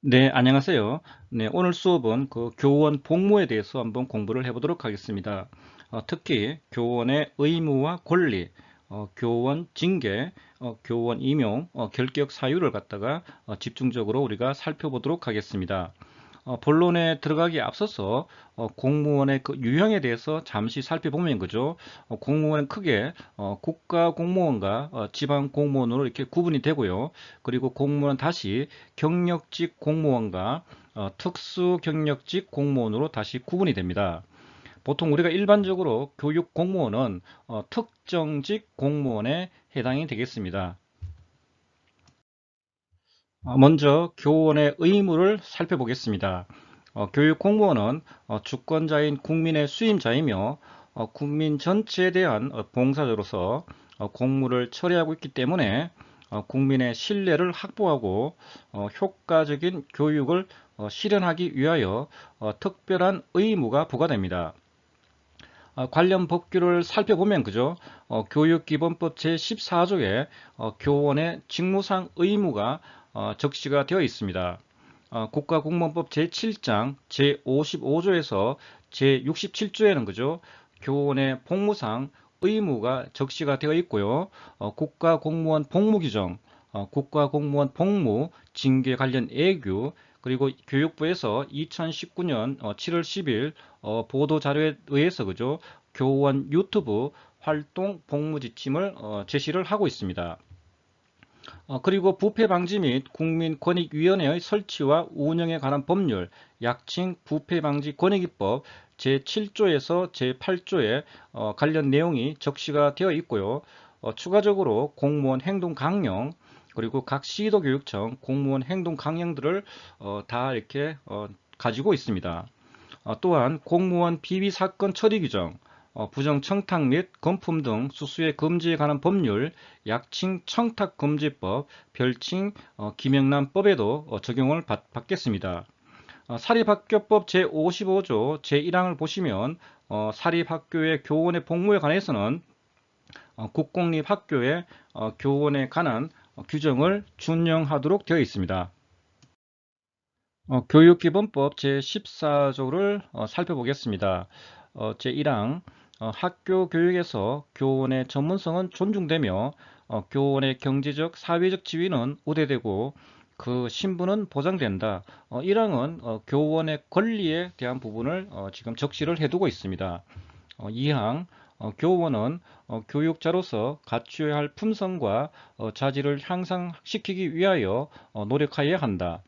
네, 안녕하세요. 네, 오늘 수업은 그 교원 복무에 대해서 한번 공부를 해보도록 하겠습니다. 특히 교원의 의무와 권리, 교원 징계, 교원 임용, 결격 사유를 갖다가 집중적으로 우리가 살펴보도록 하겠습니다. 본론에 들어가기 앞서서 공무원의 그 유형에 대해서 잠시 살펴보면 그죠. 공무원은 크게 국가 공무원과 지방 공무원으로 이렇게 구분이 되고요. 그리고 공무원은 다시 경력직 공무원과 특수 경력직 공무원으로 다시 구분이 됩니다. 보통 우리가 일반적으로 교육 공무원은 특정직 공무원에 해당이 되겠습니다. 먼저 교원의 의무를 살펴보겠습니다. 교육 공무원은 주권자인 국민의 수임자이며 국민 전체에 대한 봉사자로서 공무를 처리하고 있기 때문에 국민의 신뢰를 확보하고 효과적인 교육을 실현하기 위하여 특별한 의무가 부과됩니다. 관련 법규를 살펴보면 그죠? 교육기본법 제14조에 교원의 직무상 의무가 적시가 되어 있습니다. 국가공무원법 제7장 제55조에서 제67조에는 그죠? 교원의 복무상 의무가 적시가 되어 있고요. 국가공무원 복무규정, 국가공무원 복무, 징계 관련 예규, 그리고 교육부에서 2019년 7월 10일 보도자료에 의해서 그죠? 교원 유튜브 활동 복무 지침을 제시를 하고 있습니다. 그리고 부패 방지 및 국민권익위원회의 설치와 운영에 관한 법률, 약칭 부패 방지 권익위법 제7조에서 제8조에 관련 내용이 적시가 되어 있고요. 추가적으로 공무원 행동 강령, 그리고 각 시도교육청 공무원 행동 강령들을 다 이렇게 가지고 있습니다. 또한 공무원 비위 사건 처리 규정, 부정 청탁 및 건품 등 수수의 금지에 관한 법률, 약칭 청탁금지법, 별칭 김영란법에도 적용을 받겠습니다. 사립학교법 제55조 제1항을 보시면 사립학교의 교원의 복무에 관해서는 국공립학교의 교원에 관한 규정을 준용하도록 되어 있습니다. 교육기본법 제14조를 살펴보겠습니다. 제1항 학교 교육에서 교원의 전문성은 존중되며 교원의 경제적, 사회적 지위는 우대되고 그 신분은 보장된다. 1항은 교원의 권리에 대한 부분을 지금 적시를 해두고 있습니다. 2항 교원은 교육자로서 갖추어야 할 품성과 자질을 향상시키기 위하여 노력하여야 한다.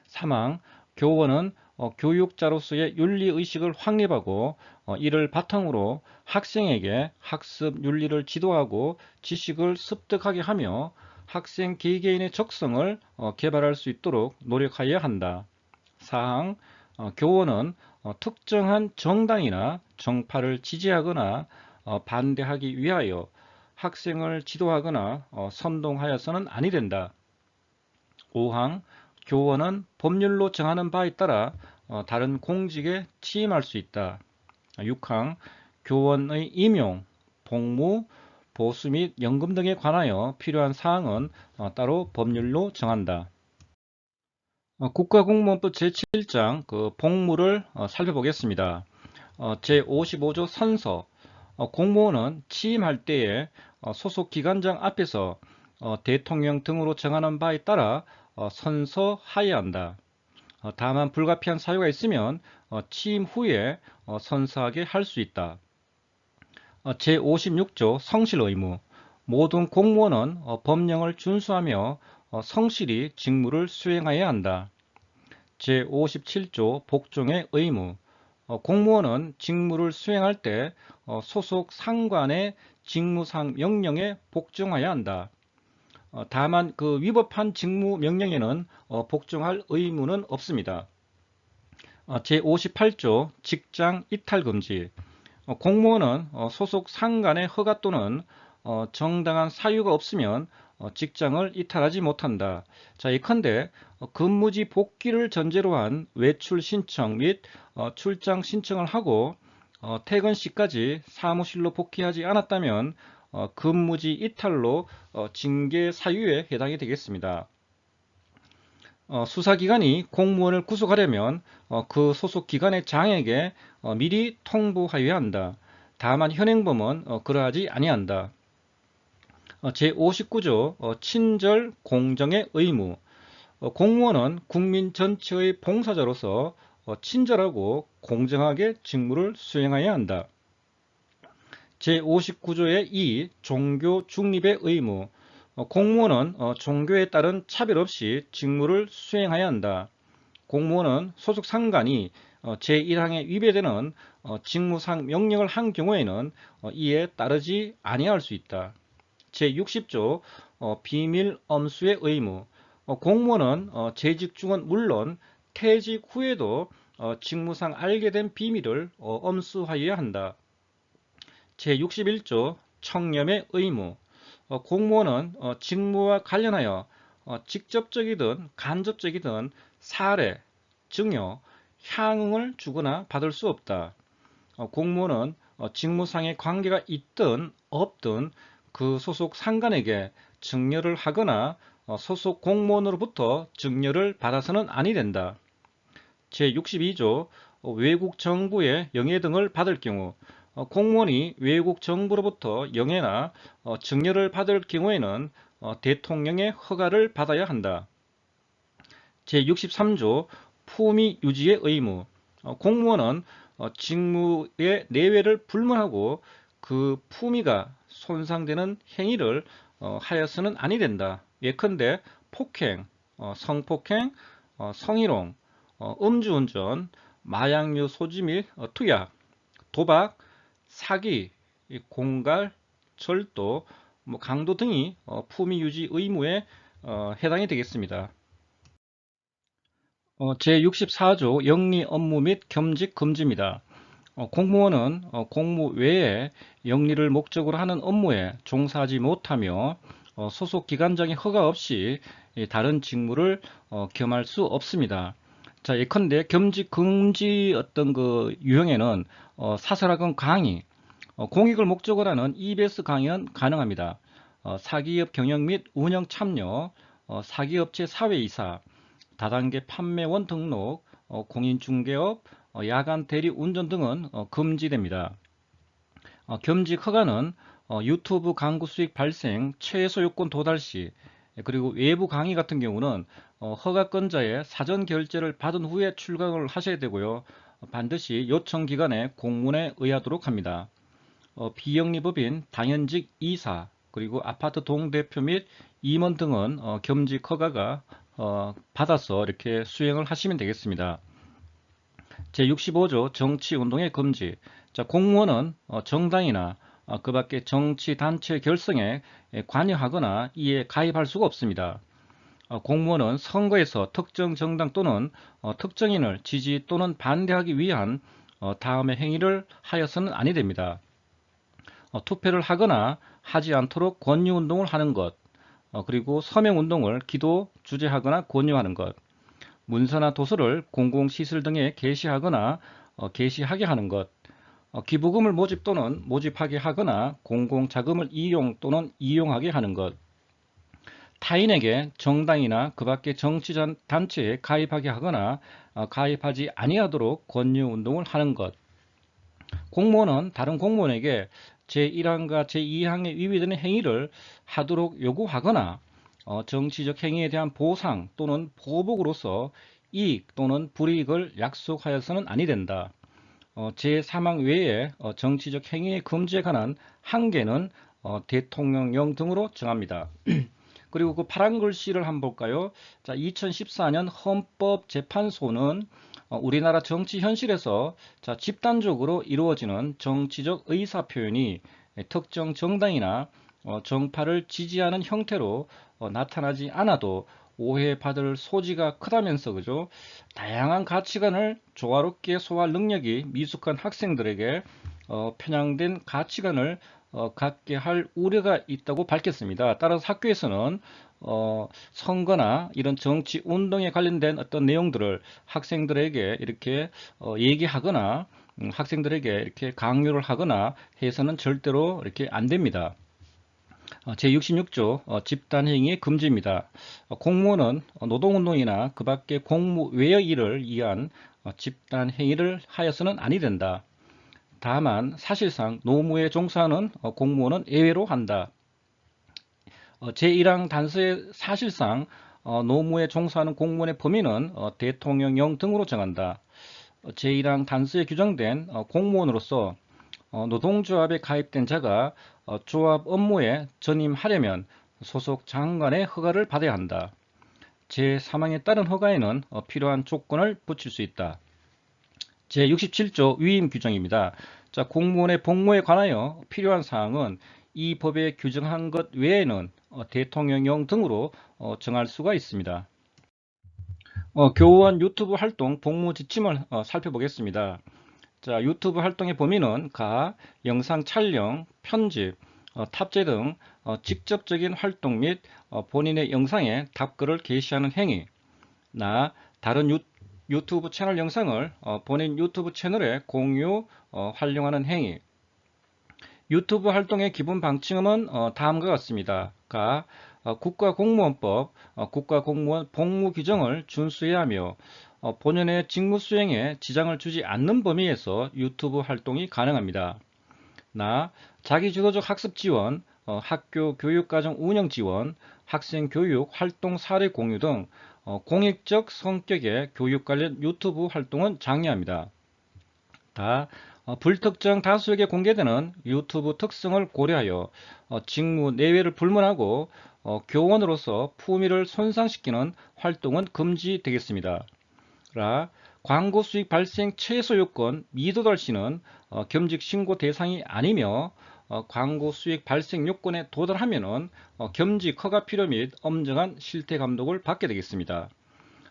3항 교원은 교육자로서의 윤리의식을 확립하고 이를 바탕으로 학생에게 학습 윤리를 지도하고 지식을 습득하게 하며 학생 개개인의 적성을 개발할 수 있도록 노력하여야 한다. 4항 교원은 특정한 정당이나 정파를 지지하거나 반대하기 위하여 학생을 지도하거나 선동하여서는 아니 된다. 5항 교원은 법률로 정하는 바에 따라 다른 공직에 취임할 수 있다. 6항 교원의 임용, 복무, 보수 및 연금 등에 관하여 필요한 사항은 따로 법률로 정한다. 국가공무원법 제7장 그 복무를 살펴보겠습니다. 제55조 선서 공무원은 취임할 때에 소속 기관장 앞에서 대통령 등으로 정하는 바에 따라 선서하여야 한다. 다만 불가피한 사유가 있으면 취임 후에 선서하게 할 수 있다. 제56조 성실 의무 모든 공무원은 법령을 준수하며 성실히 직무를 수행해야 한다. 제57조 복종의 의무 공무원은 직무를 수행할 때 소속 상관의 직무상 명령에 복종해야 한다. 다만 그 위법한 직무 명령에는 복종할 의무는 없습니다. 제58조 직장 이탈 금지 공무원은 소속 상관의 허가 또는 정당한 사유가 없으면 직장을 이탈하지 못한다. 자, 예컨대 근무지 복귀를 전제로 한 외출 신청 및 출장 신청을 하고 퇴근 시까지 사무실로 복귀하지 않았다면 근무지 이탈로 징계 사유에 해당이 되겠습니다. 수사기관이 공무원을 구속하려면 그 소속 기관의 장에게 미리 통보하여야 한다. 다만 현행범은 그러하지 아니한다. 제59조 친절 공정의 의무. 공무원은 국민 전체의 봉사자로서 친절하고 공정하게 직무를 수행해야 한다. 제59조의 2. 종교 중립의 의무. 공무원은 종교에 따른 차별 없이 직무를 수행해야 한다. 공무원은 소속 상관이 제1항에 위배되는 직무상 명령을 한 경우에는 이에 따르지 아니할 수 있다. 제60조 비밀 엄수의 의무. 공무원은 재직 중은 물론 퇴직 후에도 직무상 알게 된 비밀을 엄수하여야 한다. 제61조 청렴의 의무. 공무원은 직무와 관련하여 직접적이든 간접적이든 사례, 증여, 향응을 주거나 받을 수 없다. 공무원은 직무상의 관계가 있든 없든 그 소속 상관에게 증여를 하거나 소속 공무원으로부터 증여를 받아서는 아니 된다. 제62조 외국 정부의 영해 등을 받을 경우 공무원이 외국 정부로부터 영해나 증여를 받을 경우에는 대통령의 허가를 받아야 한다. 제63조 품위 유지의 의무. 공무원은 직무의 내외를 불문하고 그 품위가 손상되는 행위를 하여서는 아니 된다. 예컨대 폭행, 성폭행, 성희롱, 음주운전, 마약류 소지 및 투약, 도박, 사기, 공갈, 절도, 강도 등이 품위 유지 의무에 해당이 되겠습니다. 제64조 영리 업무 및 겸직 금지입니다. 공무원은 공무 외에 영리를 목적으로 하는 업무에 종사하지 못하며 소속 기관장의 허가 없이 다른 직무를 겸할 수 없습니다. 자, 예컨대 겸직 금지 어떤 그 유형에는 사설학원 강의, 공익을 목적으로 하는 EBS 강의는 가능합니다. 사기업 경영 및 운영 참여, 사기업체 사회이사, 다단계 판매원 등록, 공인중개업, 야간 대리 운전 등은 금지됩니다. 겸직 허가는 유튜브 광고 수익 발생 최소 요건 도달 시, 그리고 외부 강의 같은 경우는 허가권자의 사전 결재를 받은 후에 출강을 하셔야 되고요. 반드시 요청 기간에 공문에 의하도록 합니다. 비영리법인 당연직 이사, 그리고 아파트 동대표 및 임원 등은 겸직 허가가 받아서 이렇게 수행을 하시면 되겠습니다. 제65조 정치운동의 금지. 자, 공무원은 정당이나 그 밖에 정치단체 결성에 관여하거나 이에 가입할 수가 없습니다. 공무원은 선거에서 특정 정당 또는 특정인을 지지 또는 반대하기 위한 다음의 행위를 하여서는 아니 됩니다. 투표를 하거나 하지 않도록 권유운동을 하는 것, 그리고 서명운동을 기도, 주재하거나 권유하는 것, 문서나 도서를 공공시설 등에 게시하거나 게시하게 하는 것, 기부금을 모집 또는 모집하게 하거나 공공자금을 이용 또는 이용하게 하는 것, 타인에게 정당이나 그 밖의 정치단체에 가입하게 하거나 가입하지 아니하도록 권유운동을 하는 것. 공무원은 다른 공무원에게 제1항과 제2항에 위배되는 행위를 하도록 요구하거나 정치적 행위에 대한 보상 또는 보복으로서 이익 또는 불이익을 약속하여서는 아니 된다. 제3항 외에 정치적 행위의 금지에 관한 한계는 대통령령 등으로 정합니다. 그리고 그 파란 글씨를 한번 볼까요? 자, 2014년 헌법재판소는 우리나라 정치 현실에서 자, 집단적으로 이루어지는 정치적 의사 표현이 특정 정당이나 정파를 지지하는 형태로 나타나지 않아도 오해받을 소지가 크다면서 그죠? 다양한 가치관을 조화롭게 소화할 능력이 미숙한 학생들에게 편향된 가치관을 갖게 할 우려가 있다고 밝혔습니다. 따라서 학교에서는 선거나 이런 정치 운동에 관련된 어떤 내용들을 학생들에게 이렇게 얘기하거나 학생들에게 이렇게 강요를 하거나 해서는 절대로 이렇게 안 됩니다. 제66조 집단행위의 금지입니다. 공무원은 노동운동이나 그 밖의 공무 외의 일을 위한 집단행위를 하여서는 아니 된다. 다만 사실상 노무에 종사하는 공무원은 예외로 한다. 제1항 단서의 사실상 노무에 종사하는 공무원의 범위는 대통령령 등으로 정한다. 제1항 단서에 규정된 공무원으로서 노동조합에 가입된 자가 조합 업무에 전임하려면 소속 장관의 허가를 받아야 한다. 제3항에 따른 허가에는 필요한 조건을 붙일 수 있다. 제67조 위임 규정입니다. 자, 공무원의 복무에 관하여 필요한 사항은 이 법에 규정한 것 외에는 대통령령 등으로 정할 수가 있습니다. 교원 유튜브 활동 복무 지침을 살펴보겠습니다. 자, 유튜브 활동의 범위는 가, 영상 촬영, 편집, 탑재 등 직접적인 활동 및 본인의 영상에 답글을 게시하는 행위, 나 다른 유튜브 채널 영상을 본인 유튜브 채널에 공유, 활용하는 행위. 유튜브 활동의 기본 방침은 다음과 같습니다. 가, 국가공무원법, 국가공무원 복무 규정을 준수해야 하며 본연의 직무 수행에 지장을 주지 않는 범위에서 유튜브 활동이 가능합니다. 나, 자기주도적 학습 지원, 학교 교육과정 운영 지원, 학생 교육 활동 사례 공유 등 공익적 성격의 교육 관련 유튜브 활동은 장려합니다. 다, 불특정 다수에게 공개되는 유튜브 특성을 고려하여 직무 내외를 불문하고 교원으로서 품위를 손상시키는 활동은 금지되겠습니다. 라, 광고 수익 발생 최소 요건 미도달 시는 겸직 신고 대상이 아니며 광고 수익 발생 요건에 도달하면은 겸직 허가 필요 및 엄정한 실태 감독을 받게 되겠습니다.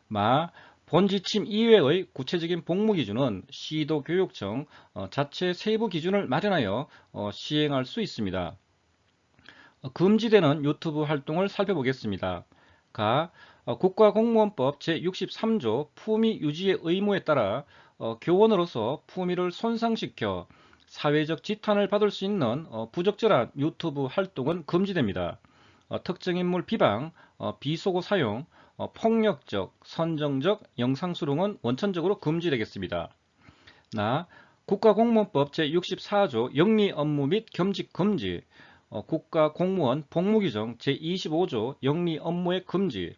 마, 본지침 이외의 구체적인 복무 기준은 시도교육청 자체 세부 기준을 마련하여 시행할 수 있습니다. 금지되는 유튜브 활동을 살펴보겠습니다. 가, 국가공무원법 제63조 품위 유지의 의무에 따라 교원으로서 품위를 손상시켜 사회적 지탄을 받을 수 있는 부적절한 유튜브 활동은 금지됩니다. 특정 인물 비방, 비속어 사용, 폭력적, 선정적 영상 수록은 원천적으로 금지되겠습니다. 나, 국가공무원법 제64조 영리 업무 및 겸직 금지, 국가공무원 복무규정 제25조 영리 업무의 금지,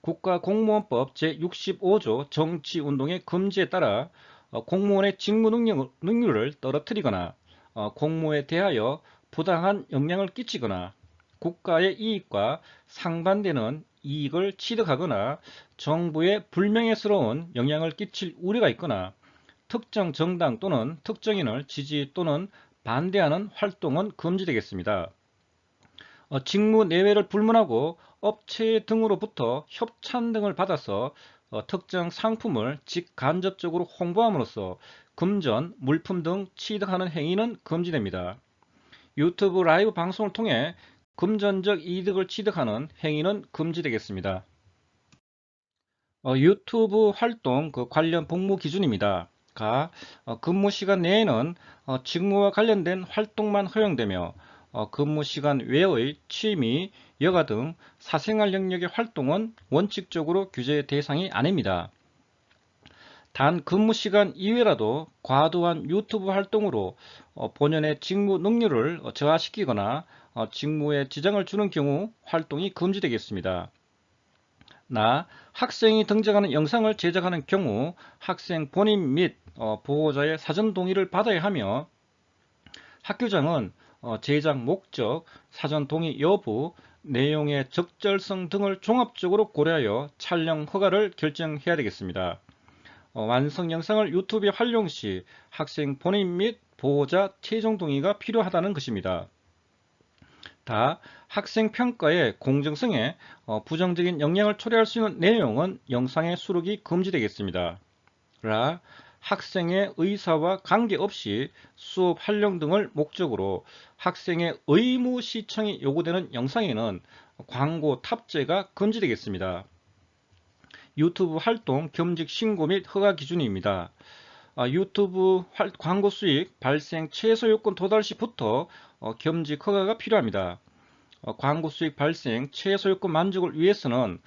국가공무원법 제65조 정치운동의 금지에 따라 공무원의 직무 능률을 떨어뜨리거나 공무에 대하여 부당한 영향을 끼치거나 국가의 이익과 상반되는 이익을 취득하거나 정부에 불명예스러운 영향을 끼칠 우려가 있거나 특정 정당 또는 특정인을 지지 또는 반대하는 활동은 금지되겠습니다. 직무 내외를 불문하고 업체 등으로부터 협찬 등을 받아서 특정 상품을 직간접적으로 홍보함으로써 금전, 물품 등 취득하는 행위는 금지됩니다. 유튜브 라이브 방송을 통해 금전적 이득을 취득하는 행위는 금지되겠습니다. 유튜브 활동 관련 복무 기준입니다. 가, 근무 시간 내에는 직무와 관련된 활동만 허용되며 근무 시간 외의 취미, 여가 등 사생활 영역의 활동은 원칙적으로 규제 대상이 아닙니다. 단 근무 시간 이외라도 과도한 유튜브 활동으로 본연의 직무 능률을 저하시키거나 직무에 지장을 주는 경우 활동이 금지되겠습니다. 나, 학생이 등장하는 영상을 제작하는 경우 학생 본인 및 보호자의 사전 동의를 받아야 하며 학교장은 제작 목적, 사전 동의 여부, 내용의 적절성 등을 종합적으로 고려하여 촬영 허가를 결정해야 되겠습니다. 완성 영상을 유튜브에 활용 시 학생 본인 및 보호자 최종 동의가 필요하다는 것입니다. 다, 학생 평가의 공정성에 부정적인 영향을 초래할 수 있는 내용은 영상의 수록이 금지되겠습니다. 라, 학생의 의사와 관계없이 수업 활용 등을 목적으로 학생의 의무 시청이 요구되는 영상에는 광고 탑재가 금지되겠습니다. 유튜브 활동 겸직 신고 및 허가 기준입니다. 유튜브 광고 수익 발생 최소 요건 도달 시부터 겸직 허가가 필요합니다. 광고 수익 발생 최소 요건 만족을 위해서는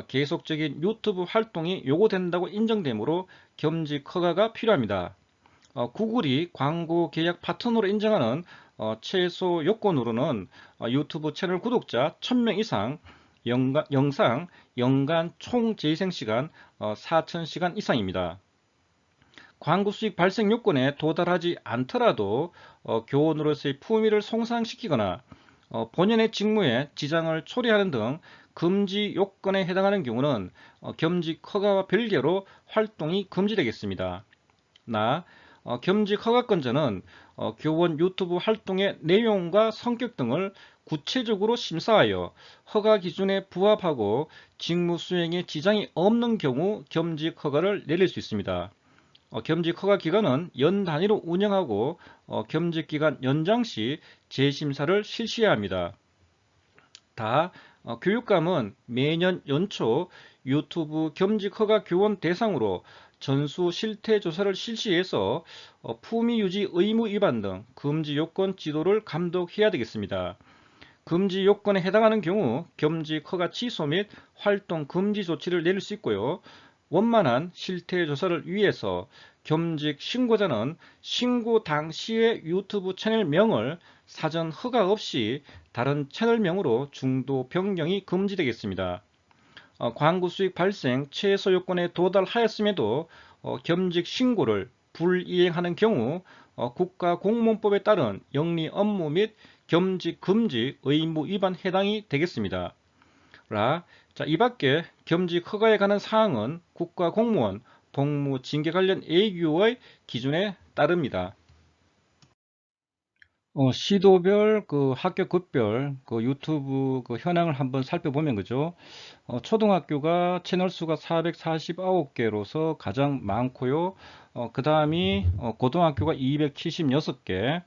계속적인 유튜브 활동이 요구된다고 인정되므로 겸직 허가가 필요합니다. 구글이 광고 계약 파트너로 인정하는 최소 요건으로는 유튜브 채널 구독자 1000명 이상, 영상 연간 총 재생시간 4000시간 이상입니다. 광고 수익 발생 요건에 도달하지 않더라도 교원으로서의 품위를 손상시키거나 본연의 직무에 지장을 초래하는 등 금지 요건에 해당하는 경우는 겸직 허가와 별개로 활동이 금지되겠습니다. 겸직 허가권자는 교원 유튜브 활동의 내용과 성격 등을 구체적으로 심사하여 허가 기준에 부합하고 직무 수행에 지장이 없는 경우 겸직 허가를 내릴 수 있습니다. 겸직 허가 기간은 연 단위로 운영하고 겸직 기간 연장 시 재심사를 실시해야 합니다. 교육감은 매년 연초 유튜브 겸직 허가 교원 대상으로 전수 실태 조사를 실시해서 품위 유지 의무 위반 등 금지 요건 지도를 감독해야 되겠습니다. 금지 요건에 해당하는 경우 겸직 허가 취소 및 활동 금지 조치를 내릴 수 있고요. 원만한 실태 조사를 위해서 겸직 신고자는 신고 당시의 유튜브 채널명을 사전 허가 없이 다른 채널명으로 중도 변경이 금지되겠습니다. 광고 수익 발생 최소 요건에 도달하였음에도 겸직 신고를 불이행하는 경우 국가공무원법에 따른 영리 업무 및 겸직 금지 의무 위반 해당이 되겠습니다. 이 밖에 겸직 허가에 관한 사항은 국가공무원 복무 징계 관련 예규의 기준에 따릅니다. 시도별 학교급별 유튜브 현황을 한번 살펴보면 그죠? 초등학교가 채널 수가 449개로서 가장 많고요. 그 다음이 고등학교가 276개,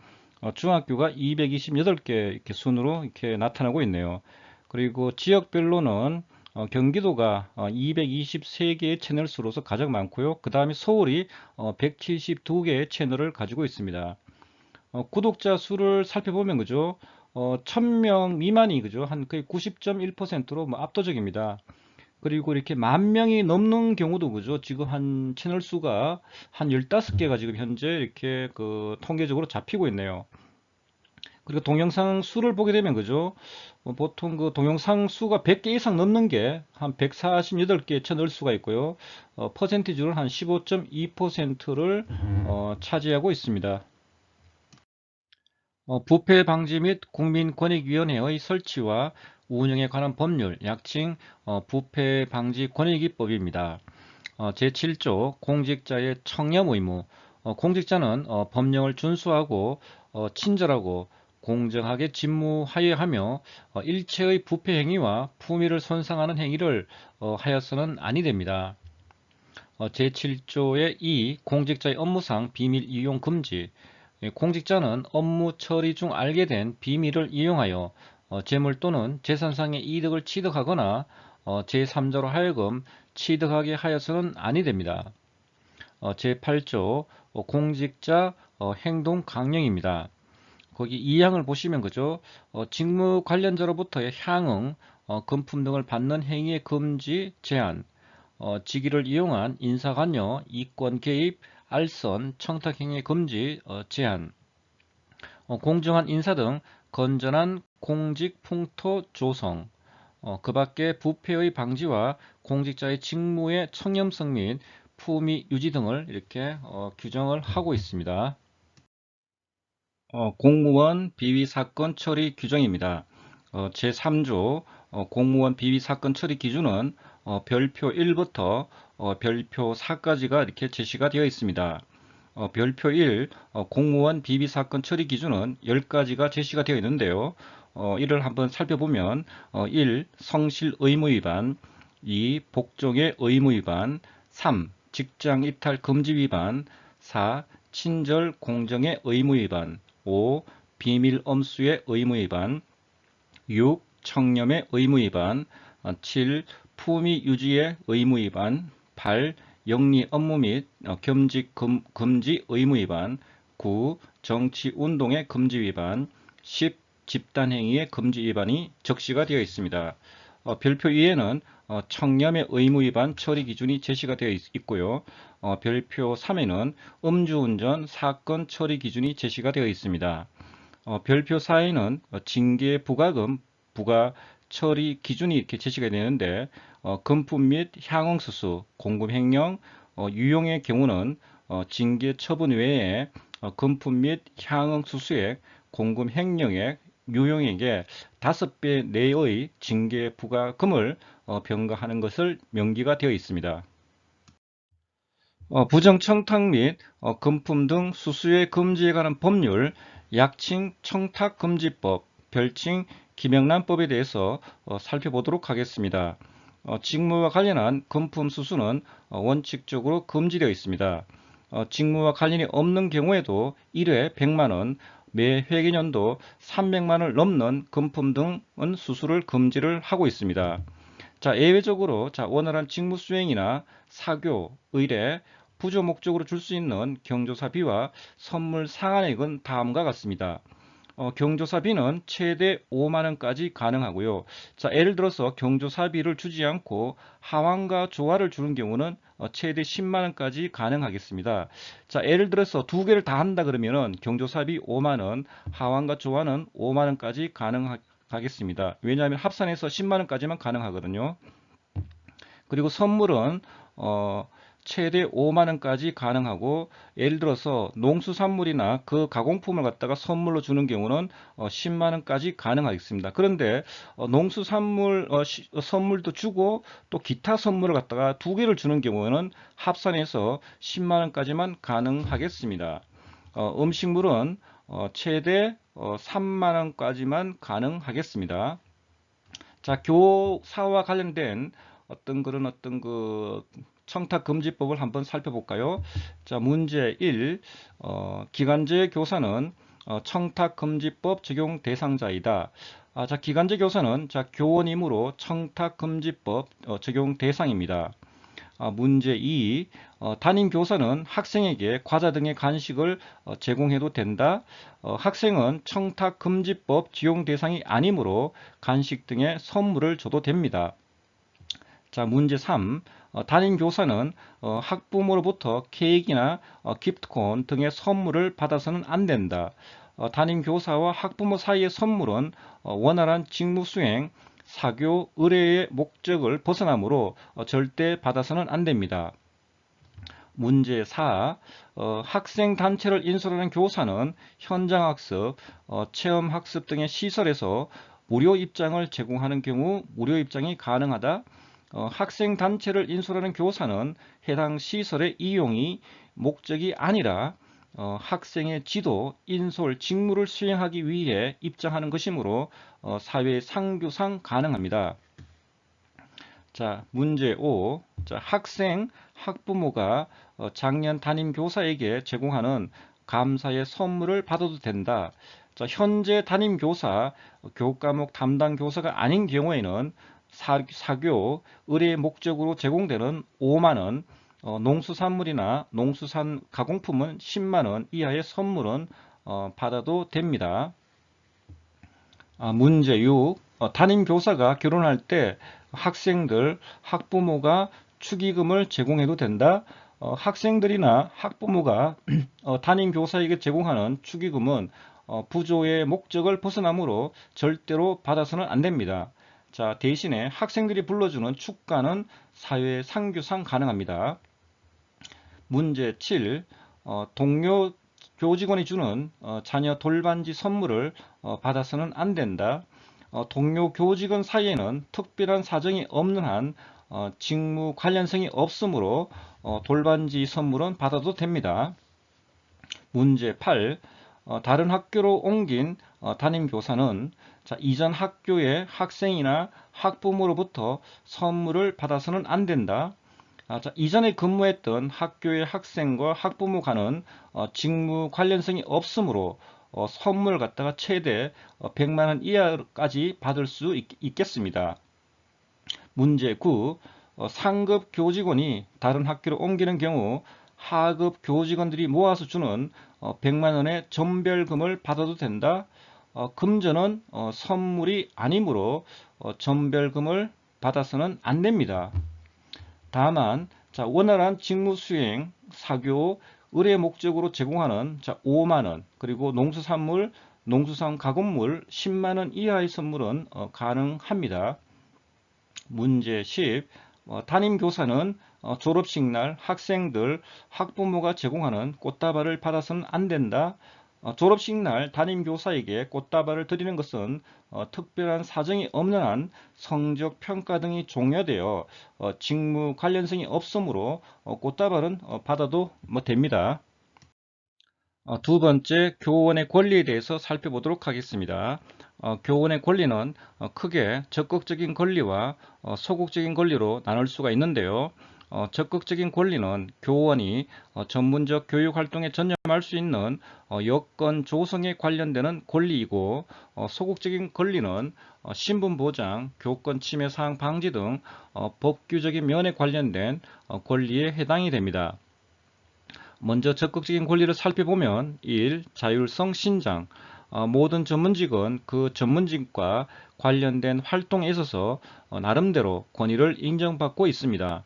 중학교가 228개 이렇게 순으로 이렇게 나타나고 있네요. 그리고 지역별로는 경기도가 223개의 채널 수로서 가장 많고요. 그 다음에 서울이 172개의 채널을 가지고 있습니다. 구독자 수를 살펴보면 그죠? 1000명 미만이 그죠? 한 거의 90.1%로 뭐 압도적입니다. 그리고 이렇게 10,000명이 넘는 경우도 그죠? 지금 한 채널 수가 한 15개가 지금 현재 이렇게 통계적으로 잡히고 있네요. 그리고 동영상 수를 보게 되면 그죠? 보통 동영상 수가 100개 이상 넘는 게 한 148개 채널 수가 있고요. 퍼센티지로 한 15.2%를 차지하고 있습니다. 부패 방지 및 국민권익위원회의 설치와 운영에 관한 법률, 약칭 부패 방지 권익위법입니다. 제7조 공직자의 청렴 의무. 공직자는 법령을 준수하고 친절하고 공정하게 직무하여야 하며 일체의 부패 행위와 품위를 손상하는 행위를 하여서는 아니 됩니다. 제7조의 2 공직자의 업무상 비밀 이용 금지. 공직자는 업무 처리 중 알게 된 비밀을 이용하여 재물 또는 재산상의 이득을 취득하거나 제3자로 하여금 취득하게 하여서는 아니 됩니다. 제8조 공직자 행동 강령입니다. 거기 2항을 보시면 그죠? 직무 관련자로부터의 향응, 금품 등을 받는 행위의 금지, 제한, 직위를 이용한 인사관여, 이권 개입, 알선, 청탁행위 금지, 제한, 공정한 인사 등 건전한 공직 풍토 조성, 그 밖에 부패의 방지와 공직자의 직무의 청렴성 및 품위 유지 등을 이렇게 규정을 하고 있습니다. 공무원 비위 사건 처리 규정입니다. 제3조 공무원 비위 사건 처리 기준은 별표 1부터 별표 4까지가 이렇게 제시가 되어 있습니다. 별표 1 공무원 비위 사건 처리 기준은 10가지가 제시가 되어 있는데요. 이를 한번 살펴보면 1. 성실 의무 위반, 2. 복종의 의무 위반, 3. 직장 이탈 금지 위반, 4. 친절 공정의 의무 위반, 5. 비밀 엄수의 의무 위반, 6. 청렴의 의무 위반, 7. 품위 유지의 의무 위반, 8. 영리 업무 및 겸직 금지 의무 위반, 9. 정치 운동의 금지 위반, 10. 집단행위의 금지 위반이 적시가 되어 있습니다. 별표 2에는 청렴의 의무 위반 처리 기준이 제시가 되어 있고요. 별표 3에는 음주운전 사건 처리 기준이 제시가 되어 있습니다. 별표 4에는 징계 부과금 부과 처리 기준이 이렇게 제시가 되는데 금품 및 향응수수, 공금횡령, 유용의 경우는 징계 처분 외에 금품 및 향응수수액, 공금횡령액, 유용액의 5배 내의 징계 부과금을 병가하는 것을 명기가 되어 있습니다. 부정청탁 및 금품 등 수수의 금지에 관한 법률, 약칭 청탁금지법, 별칭 김영란법에 대해서 살펴보도록 하겠습니다. 직무와 관련한 금품 수수는 원칙적으로 금지되어 있습니다. 직무와 관련이 없는 경우에도 1회 100만원, 매 회계년도 300만원을 넘는 금품 등은 수수를 금지를 하고 있습니다. 자, 예외적으로 원활한 직무 수행이나 사교, 의뢰, 부조 목적으로 줄 수 있는 경조사비와 선물 상한액은 다음과 같습니다. 경조사비는 최대 5만원까지 가능하고요. 자, 예를 들어서 경조사비를 주지 않고 하완과 조화를 주는 경우는 최대 10만원까지 가능하겠습니다. 자, 예를 들어서 두 개를 다 한다 그러면은 경조사비 5만원, 하완과 조화는 5만원까지 가능하겠습니다. 왜냐하면 합산해서 10만원까지만 가능하거든요. 그리고 선물은 최대 5만원까지 가능하고, 예를 들어서 농수산물이나 그 가공품을 갖다가 선물로 주는 경우는 10만원까지 가능하겠습니다. 그런데 농수산물 선물도 주고 또 기타 선물을 갖다가 두 개를 주는 경우에는 합산해서 10만원까지만 가능하겠습니다. 음식물은 최대 3만원까지만 가능하겠습니다. 자, 교사와 관련된 어떤 그 청탁금지법을 한번 살펴볼까요? 자, 문제 1. 기간제 교사는 청탁금지법 적용 대상자이다. 자, 기간제 교사는 교원이므로 청탁금지법 적용 대상입니다. 문제 2. 담임 교사는 학생에게 과자 등의 간식을 제공해도 된다. 학생은 청탁금지법 적용 대상이 아니므로 간식 등의 선물을 줘도 됩니다. 자, 문제 3. 담임 교사는 학부모로부터 케이크나 기프트콘 등의 선물을 받아서는 안 된다. 담임 교사와 학부모 사이의 선물은 원활한 직무 수행, 사교, 의뢰의 목적을 벗어나므로 절대 받아서는 안 됩니다. 문제 4. 학생 단체를 인솔하는 교사는 현장학습, 체험학습 등의 시설에서 무료 입장을 제공하는 경우 무료 입장이 가능하다. 학생 단체를 인솔하는 교사는 해당 시설의 이용이 목적이 아니라 학생의 지도, 인솔, 직무를 수행하기 위해 입장하는 것이므로 사회 상규상 가능합니다. 자, 문제 5. 자, 학생, 학부모가 작년 담임 교사에게 제공하는 감사의 선물을 받아도 된다. 자, 현재 담임 교사, 교과목 담당 교사가 아닌 경우에는 사교, 의뢰 목적으로 제공되는 5만원, 농수산물이나 농수산 가공품은 10만원 이하의 선물은 받아도 됩니다. 문제 6. 담임 교사가 결혼할 때 학생들, 학부모가 축의금을 제공해도 된다. 학생들이나 학부모가 담임 교사에게 제공하는 축의금은 부조의 목적을 벗어나므로 절대로 받아서는 안 됩니다. 자, 대신에 학생들이 불러주는 축가는 사회 상규상 가능합니다. 문제 7. 동료 교직원이 주는 자녀 돌반지 선물을 받아서는 안 된다. 동료 교직원 사이에는 특별한 사정이 없는 한 직무 관련성이 없으므로 돌반지 선물은 받아도 됩니다. 문제 8. 다른 학교로 옮긴 담임 교사는 이전 학교의 학생이나 학부모로부터 선물을 받아서는 안 된다. 이전에 근무했던 학교의 학생과 학부모 간은 직무 관련성이 없으므로 선물 갖다가 최대 100만원 이하까지 받을 수 있겠습니다. 문제 9. 상급 교직원이 다른 학교로 옮기는 경우 하급 교직원들이 모아서 주는 100만원의 전별금을 받아도 된다. 금전은 선물이 아니므로 전별금을 받아서는 안 됩니다. 다만 원활한 직무 수행, 사교, 의뢰 목적으로 제공하는 5만원, 그리고 농수산물, 농수산 가공물 10만원 이하의 선물은 가능합니다. 문제 10. 담임교사는 졸업식 날 학생들, 학부모가 제공하는 꽃다발을 받아서는 안 된다. 졸업식 날 담임교사에게 꽃다발을 드리는 것은 특별한 사정이 없는 한 성적 평가 등이 종료되어 직무 관련성이 없으므로 꽃다발은 받아도 됩니다. 두 번째, 교원의 권리에 대해서 살펴보도록 하겠습니다. 교원의 권리는 크게 적극적인 권리와 소극적인 권리로 나눌 수가 있는데요. 적극적인 권리는 교원이 전문적 교육 활동에 전념할 수 있는 여건 조성에 관련되는 권리이고, 소극적인 권리는 신분 보장, 교권 침해 사항 방지 등 법규적인 면에 관련된 권리에 해당이 됩니다. 먼저 적극적인 권리를 살펴보면 1. 자율성 신장. 모든 전문직은 그 전문직과 관련된 활동에 있어서 나름대로 권위를 인정받고 있습니다.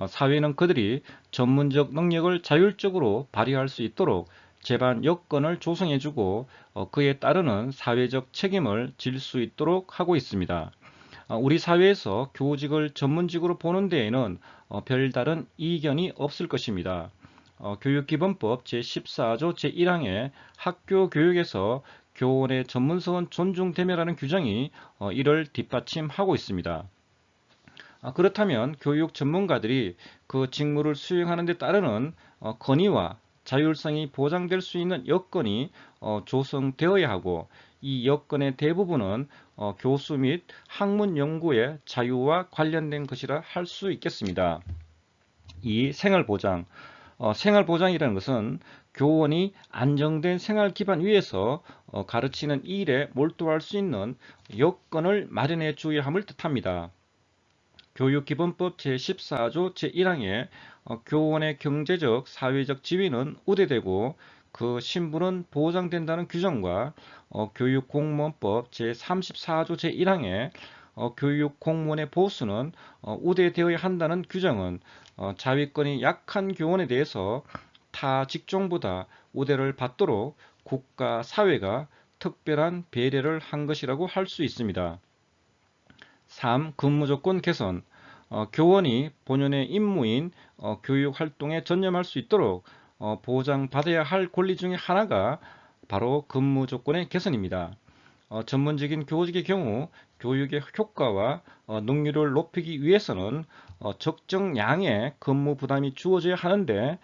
사회는 그들이 전문적 능력을 자율적으로 발휘할 수 있도록 제반 여건을 조성해주고 그에 따르는 사회적 책임을 질 수 있도록 하고 있습니다. 우리 사회에서 교직을 전문직으로 보는 데에는 별다른 이견이 없을 것입니다. 교육기본법 제14조 제1항에 학교 교육에서 교원의 전문성은 존중되며라는 규정이 이를 뒷받침하고 있습니다. 그렇다면 교육 전문가들이 그 직무를 수행하는 데 따르는 권위와 자율성이 보장될 수 있는 여건이 조성되어야 하고, 이 여건의 대부분은 교수 및 학문 연구의 자유와 관련된 것이라 할 수 있겠습니다. 2. 생활보장. 생활보장이라는 것은 교원이 안정된 생활 기반 위에서 가르치는 일에 몰두할 수 있는 여건을 마련해 주어야 함을 뜻합니다. 교육기본법 제14조 제1항에 교원의 경제적, 사회적 지위는 우대되고 그 신분은 보장된다는 규정과 교육공무원법 제34조 제1항에 교육공무원의 보수는 우대되어야 한다는 규정은 자위권이 약한 교원에 대해서 타 직종보다 우대를 받도록 국가, 사회가 특별한 배려를 한 것이라고 할 수 있습니다. 3. 근무조건 개선. 교원이 본연의 임무인 교육활동에 전념할 수 있도록 보장받아야 할 권리 중에 하나가 바로 근무조건의 개선입니다. 전문적인 교직의 경우 교육의 효과와 능률을 높이기 위해서는 적정량의 근무 부담이 주어져야 하는데,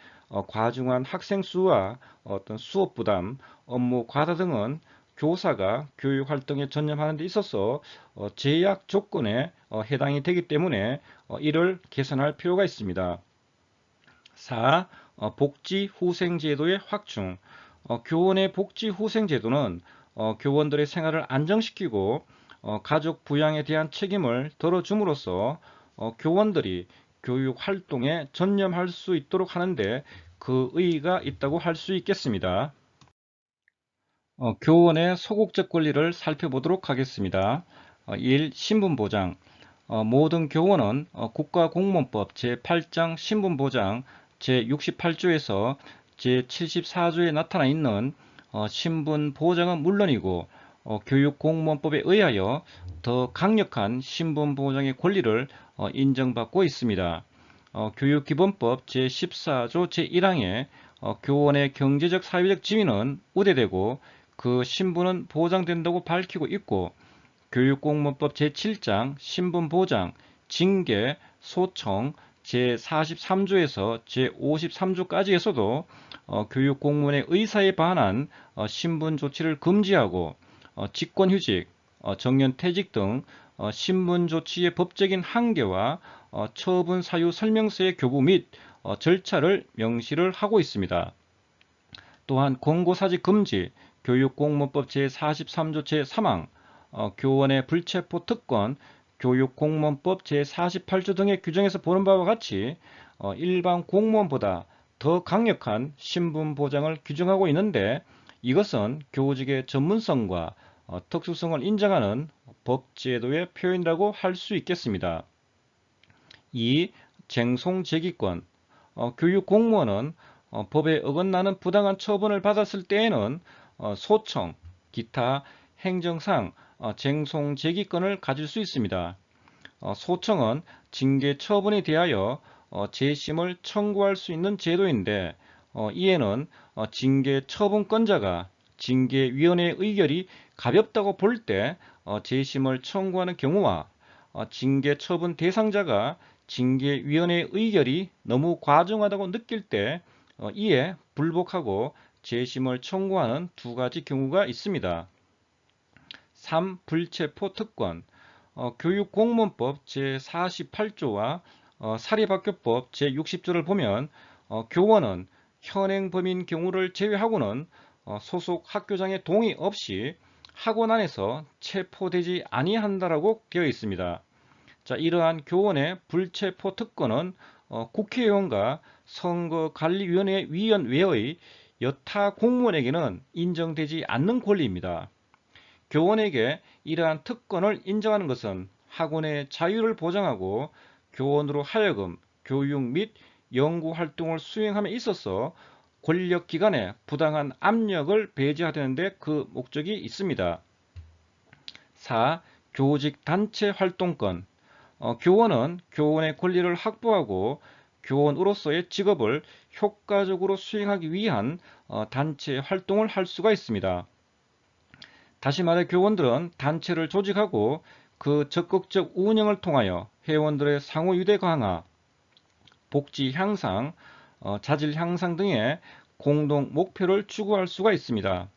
과중한 학생 수와 어떤 수업 부담, 업무 과다 등은 교사가 교육 활동에 전념하는 데 있어서 제약 조건에 해당이 되기 때문에 이를 개선할 필요가 있습니다. 4. 복지 후생 제도의 확충. 교원의 복지 후생 제도는 교원들의 생활을 안정시키고 가족 부양에 대한 책임을 덜어줌으로써 교원들이 교육 활동에 전념할 수 있도록 하는데 그 의의가 있다고 할 수 있겠습니다. 교원의 소극적 권리를 살펴보도록 하겠습니다. 1. 신분보장. 모든 교원은 국가공무원법 제8장 신분보장 제68조에서 제74조에 나타나 있는 신분보장은 물론이고 교육공무원법에 의하여 더 강력한 신분보장의 권리를 인정받고 있습니다. 교육기본법 제14조 제1항에 교원의 경제적 사회적 지위는 우대되고 그 신분은 보장된다고 밝히고 있고, 교육공무원법 제7장 신분보장, 징계, 소청 제43조에서 제53조까지에서도 교육공무원의 의사에 반한 신분 조치를 금지하고 직권휴직, 정년퇴직 등 신분 조치의 법적인 한계와 처분 사유 설명서의 교부 및 절차를 명시를 하고 있습니다. 또한 권고사직 금지, 교육공무원법 제43조 제3항, 교원의 불체포 특권, 교육공무원법 제48조 등의 규정에서 보는 바와 같이 일반 공무원보다 더 강력한 신분 보장을 규정하고 있는데, 이것은 교직의 전문성과 특수성을 인정하는 법제도의 표현이라고 할 수 있겠습니다. 2. 쟁송제기권. 교육 공무원은 법에 어긋나는 부당한 처분을 받았을 때에는 소청, 기타 행정상 쟁송제기권을 가질 수 있습니다. 소청은 징계 처분에 대하여 재심을 청구할 수 있는 제도인데 이에는 징계 처분권자가 징계위원회의 의결이 가볍다고 볼 때 재심을 청구하는 경우와 징계 처분 대상자가 징계위원회의 의결이 너무 과중하다고 느낄 때 이에 불복하고 재심을 청구하는 두 가지 경우가 있습니다. 3. 불체포 특권. 교육공무원법 제48조와 사립학교법 제60조를 보면 교원은 현행범인 경우를 제외하고는 소속 학교장의 동의 없이 학원 안에서 체포되지 아니한다라고 되어 있습니다. 자, 이러한 교원의 불체포 특권은 국회의원과 선거관리위원회 위원 외의 여타 공무원에게는 인정되지 않는 권리입니다. 교원에게 이러한 특권을 인정하는 것은 학원의 자유를 보장하고 교원으로 하여금 교육 및 연구 활동을 수행함에 있어서 권력기관에 부당한 압력을 배제하려는 데 그 목적이 있습니다. 4. 교직 단체 활동권. 교원은 교원의 권리를 확보하고 교원으로서의 직업을 효과적으로 수행하기 위한 단체 활동을 할 수가 있습니다. 다시 말해 교원들은 단체를 조직하고 그 적극적 운영을 통하여 회원들의 상호유대 강화, 복지 향상, 자질 향상 등의 공동 목표를 추구할 수가 있습니다.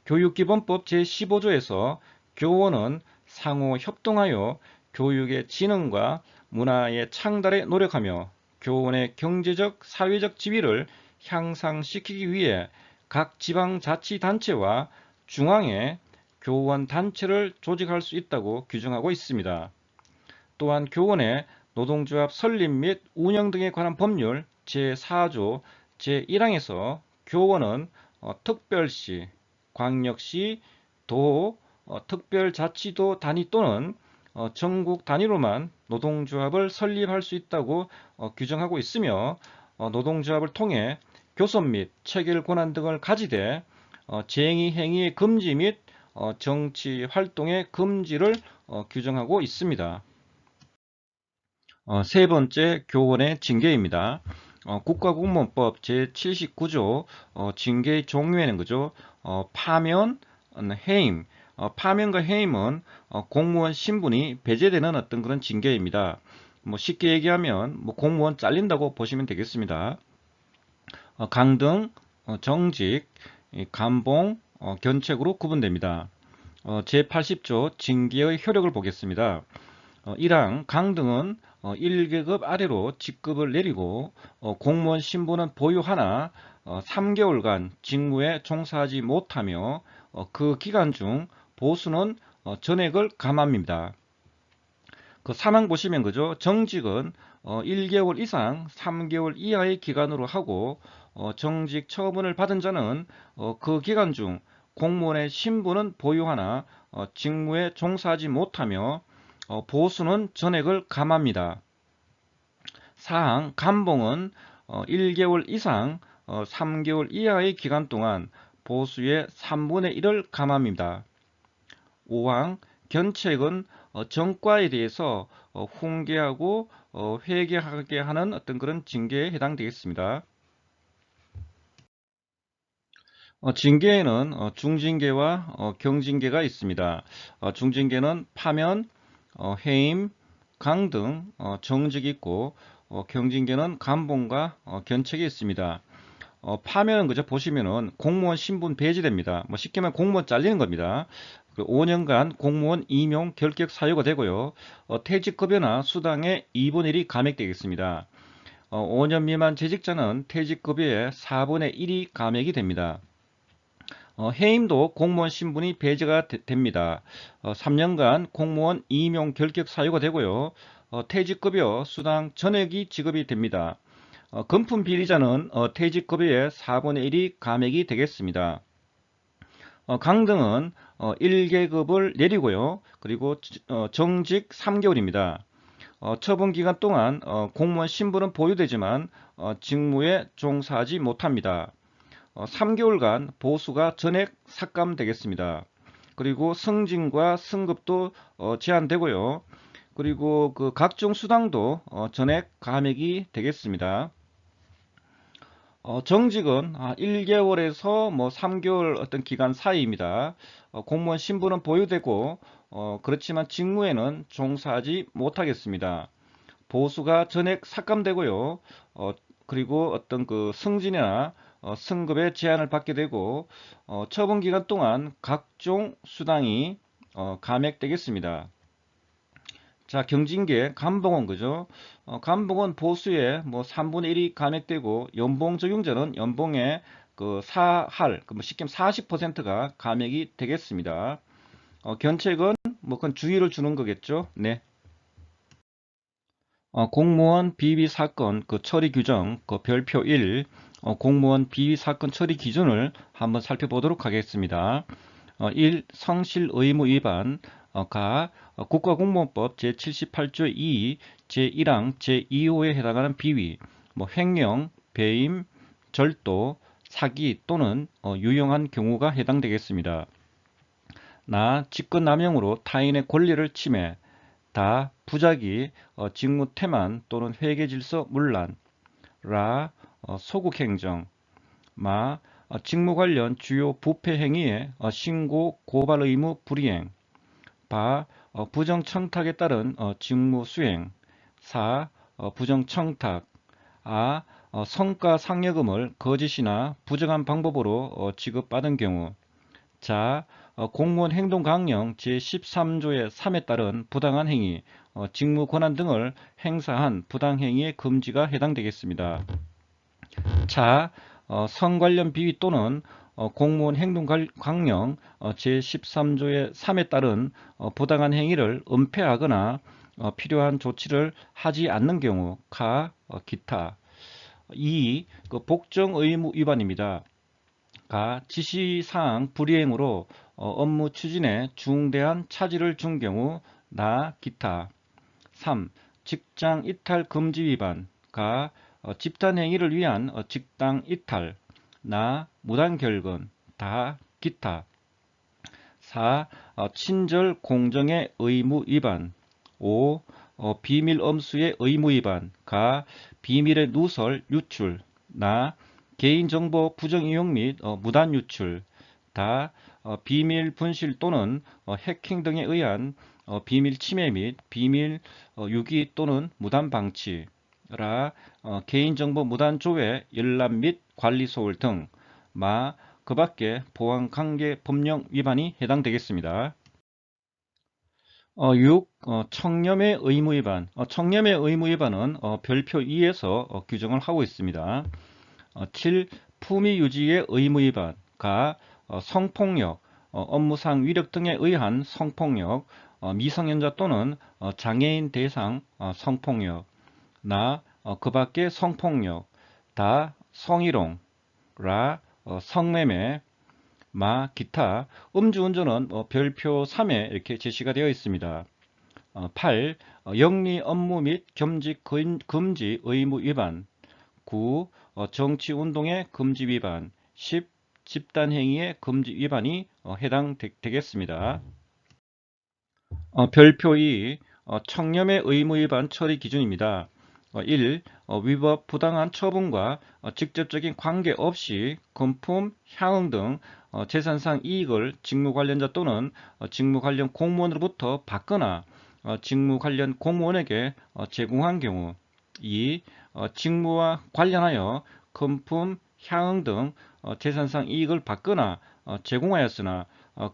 교육기본법 제15조에서 교원은 상호 협동하여 교육의 진흥과 문화의 창달에 노력하며 교원의 경제적, 사회적 지위를 향상시키기 위해 각 지방자치단체와 중앙에 교원 단체를 조직할 수 있다고 규정하고 있습니다. 또한 교원의 노동조합 설립 및 운영 등에 관한 법률 제4조 제1항에서 교원은 특별시, 광역시, 도, 특별자치도 단위 또는 전국 단위로만 노동조합을 설립할 수 있다고 규정하고 있으며 노동조합을 통해 교섭 및 체결 권한 등을 가지되 쟁의 행위의 금지 및 정치 활동의 금지를 규정하고 있습니다. 세 번째, 교원의 징계입니다. 국가공무원법 제79조 징계의 종류에는 그죠? 파면, 해임. 파면과 해임은 공무원 신분이 배제되는 어떤 그런 징계입니다. 뭐 쉽게 얘기하면 뭐 공무원 잘린다고 보시면 되겠습니다. 강등, 정직, 감봉, 견책으로 구분됩니다. 제80조 징계의 효력을 보겠습니다. 1항 강등은 1계급 아래로 직급을 내리고 공무원 신분은 보유하나 3개월간 직무에 종사하지 못하며 그 기간 중 보수는 전액을 감합니다. 그 3항 보시면 그죠? 정직은 1개월 이상 3개월 이하의 기간으로 하고 정직 처분을 받은 자는 그 기간 중 공무원의 신분은 보유하나 직무에 종사하지 못하며 보수는 전액을 감합니다. 4항 감봉은 1개월 이상 3개월 이하의 기간 동안 보수의 3분의 1을 감합니다. 5항 견책은 정과에 대해서 훈계하고 회개하게 하는 어떤 그런 징계에 해당되겠습니다. 징계에는 중징계와 경징계가 있습니다. 중징계는 파면, 해임, 강등, 정직이 있고 경징계는 감봉과 견책이 있습니다. 파면은 그저 보시면은 공무원 신분 배제됩니다. 뭐 쉽게 말하면 공무원 잘리는 겁니다. 5년간 공무원 임용 결격 사유가 되고요. 퇴직급여나 수당의 2분의 1이 감액되겠습니다. 5년 미만 재직자는 퇴직급여의 4분의 1이 감액이 됩니다. 해임도 공무원 신분이 배제가 됩니다. 3년간 공무원 임용 결격 사유가 되고요. 퇴직급여, 수당 전액이 지급이 됩니다. 금품 비리자는 퇴직급여의 4분의 1이 감액이 되겠습니다. 강등은 1계급을 내리고요. 그리고 정직 3개월입니다. 처분 기간 동안 공무원 신분은 보유되지만 직무에 종사하지 못합니다. 3개월간 보수가 전액 삭감되겠습니다. 그리고 승진과 승급도 제한되고요. 그리고 그 각종 수당도 전액 감액이 되겠습니다. 정직은 1개월에서 뭐 3개월 어떤 기간 사이입니다. 공무원 신분은 보유되고 그렇지만 직무에는 종사하지 못하겠습니다. 보수가 전액 삭감되고요. 그리고 어떤 그 승진이나 승급의 제한을 받게 되고 처분 기간 동안 각종 수당이 감액되겠습니다. 자, 경징계 감봉원 그죠? 감봉원 보수에 뭐 3분의 1이 감액되고 연봉 적용자는 연봉의 그 4할, 뭐 쉽게 40%가 감액이 되겠습니다. 견책은 뭐 그건 주의를 주는 거겠죠? 네. 공무원 비위 사건 그 처리 규정 그 별표 1 공무원 비위 사건 처리 기준을 한번 살펴보도록 하겠습니다. 1. 성실 의무 위반 국가공무원법 제78조 2 제1항 제2호에 해당하는 비위, 뭐 횡령, 배임, 절도, 사기 또는 유용한 경우가 해당되겠습니다. 나 직권남용으로 타인의 권리를 침해, 다 부작위, 직무 태만 또는 회계질서 문란, 라 소극행정, 마 직무 관련 주요 부패 행위의 신고 고발 의무 불이행, 바 부정청탁에 따른 직무 수행, 사 부정청탁, 성과 상여금을 거짓이나 부정한 방법으로 지급받은 경우, 자 공무원 행동강령 제13조의 3에 따른 부당한 행위, 직무 권한 등을 행사한 부당행위의 금지가 해당되겠습니다. 자, 성 관련 비위 또는 공무원 행동강령 제13조의 3에 따른 부당한 행위를 은폐하거나 필요한 조치를 하지 않는 경우, 기타. 2. 그 복정 의무 위반입니다. 지시사항 불이행으로 업무 추진에 중대한 차질을 준 경우, 기타. 3. 직장 이탈 금지 위반, 집단 행위를 위한 직당 이탈, 무단 결근, 기타. 4. 친절 공정의 의무 위반. 5. 비밀 엄수의 의무 위반, 비밀의 누설 유출, 개인정보 부정 이용 및 무단 유출, 비밀 분실 또는 해킹 등에 의한 비밀 침해 및 비밀 유기 또는 무단 방치, 개인정보 무단 조회, 열람 및 관리 소홀 등, 그 밖에 보안관계 법령 위반이 해당되겠습니다. 6. 청렴의 의무 위반. 청렴의 의무 위반은 별표 2에서 규정을 하고 있습니다. 7. 품위 유지의 의무 위반, 성폭력, 업무상 위력 등에 의한 성폭력, 미성년자 또는 장애인 대상 성폭력, 그 밖에 성폭력, 성희롱, 성매매, 기타. 음주운전은 별표 3에 이렇게 제시가 되어 있습니다. 8. 영리 업무 및 겸직 금지 의무 위반. 9. 정치운동의 금지 위반. 10. 집단행위의 금지 위반이 해당되겠습니다. 별표 2. 청렴의 의무 위반 처리 기준입니다. 1. 위법 부당한 처분과 직접적인 관계 없이 금품, 향응 등 재산상 이익을 직무 관련자 또는 직무 관련 공무원으로부터 받거나 직무 관련 공무원에게 제공한 경우. 2. 직무와 관련하여 금품, 향응 등 재산상 이익을 받거나 제공하였으나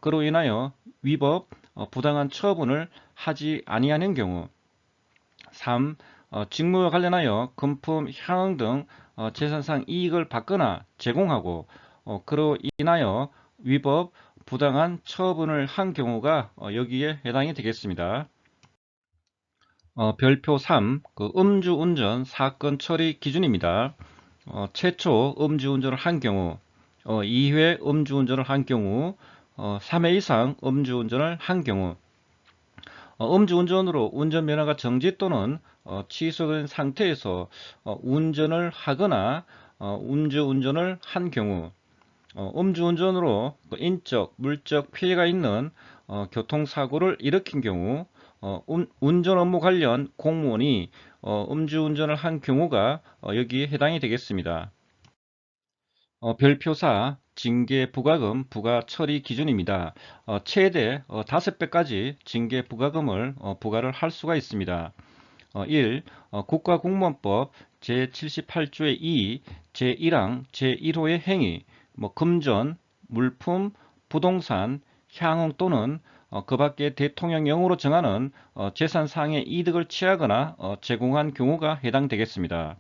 그로 인하여 위법, 부당한 처분을 하지 아니하는 경우. 3. 직무와 관련하여 금품, 향응 등 재산상 이익을 받거나 제공하고 그로 인하여 위법, 부당한 처분을 한 경우가 여기에 해당이 되겠습니다. 별표 3. 그 음주운전 사건 처리 기준입니다. 최초 음주운전을 한 경우, 2회 음주운전을 한 경우, 3회 이상 음주운전을 한 경우, 음주운전으로 운전면허가 정지 또는 취소된 상태에서 운전을 하거나 음주운전을 한 경우, 음주운전으로 인적, 물적 피해가 있는 교통사고를 일으킨 경우, 운전 업무 관련 공무원이 음주운전을 한 경우가 여기에 해당이 되겠습니다. 별표사, 징계 부과금, 부과 처리 기준입니다. 최대 5배까지 징계 부과금을 부과를 할 수가 있습니다. 1. 국가공무원법 제78조의 2, 제1항 제1호의 행위, 금전, 물품, 부동산, 향응 또는 그 밖에 대통령령으로 정하는 재산상의 이득을 취하거나 제공한 경우가 해당되겠습니다.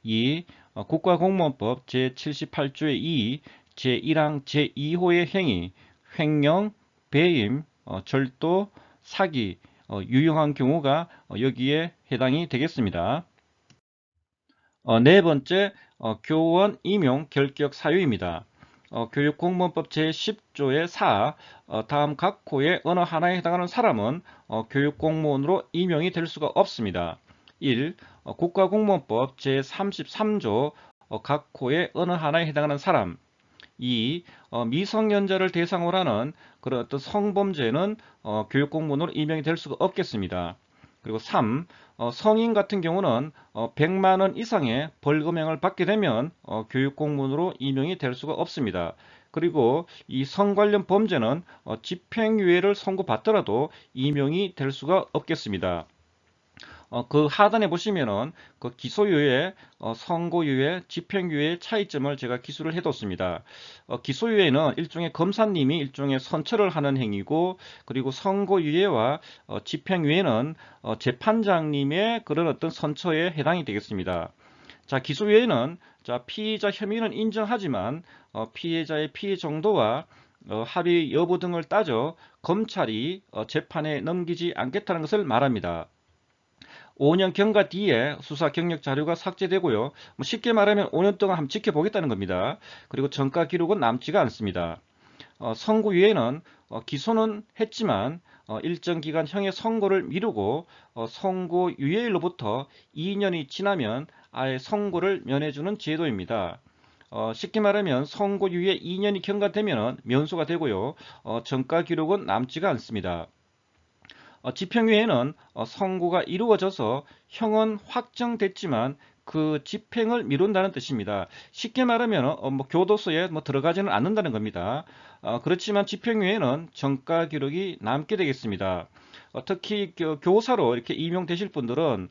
2. 국가공무원법 제78조의 2, 제1항 제2호의 행위, 횡령, 배임, 절도, 사기, 유용한 경우가 여기에 해당이 되겠습니다. 네 번째, 교원 임용 결격 사유입니다. 교육공무원법 제10조의 4, 다음 각호의 어느 하나에 해당하는 사람은 교육공무원으로 임용이 될 수가 없습니다. 1. 국가공무원법 제33조 각호의 어느 하나에 해당하는 사람. 2. 미성년자를 대상으로 하는 그런 어떤 성범죄는 교육공무원으로 임명이 될 수가 없겠습니다. 그리고 3. 성인 같은 경우는 100만 원 이상의 벌금형을 받게 되면 교육공무원으로 임명이 될 수가 없습니다. 그리고 이 성 관련 범죄는 집행유예를 선고받더라도 임명이 될 수가 없겠습니다. 그 하단에 보시면은 그 기소유예, 선고유예, 집행유예의 차이점을 제가 기술을 해뒀습니다. 기소유예는 일종의 검사님이 일종의 선처를 하는 행위고, 그리고 선고유예와 집행유예는 재판장님의 그런 어떤 선처에 해당이 되겠습니다. 자, 기소유예는 자, 피의자 혐의는 인정하지만 피해자의 피해 정도와 합의 여부 등을 따져 검찰이 재판에 넘기지 않겠다는 것을 말합니다. 5년 경과 뒤에 수사 경력 자료가 삭제되고요. 쉽게 말하면 5년 동안 한번 지켜보겠다는 겁니다. 그리고 전과 기록은 남지가 않습니다. 선고유예는 기소는 했지만 일정 기간 형의 선고를 미루고 선고유예일로부터 2년이 지나면 아예 선고를 면해주는 제도입니다. 쉽게 말하면 선고유예 2년이 경과되면 면소가 되고요. 전과 기록은 남지가 않습니다. 집행유예는 선고가 이루어져서 형은 확정됐지만 그 집행을 미룬다는 뜻입니다. 쉽게 말하면 교도소에 들어가지는 않는다는 겁니다. 그렇지만 집행유예는 전과 기록이 남게 되겠습니다. 특히 교사로 이렇게 임용되실 분들은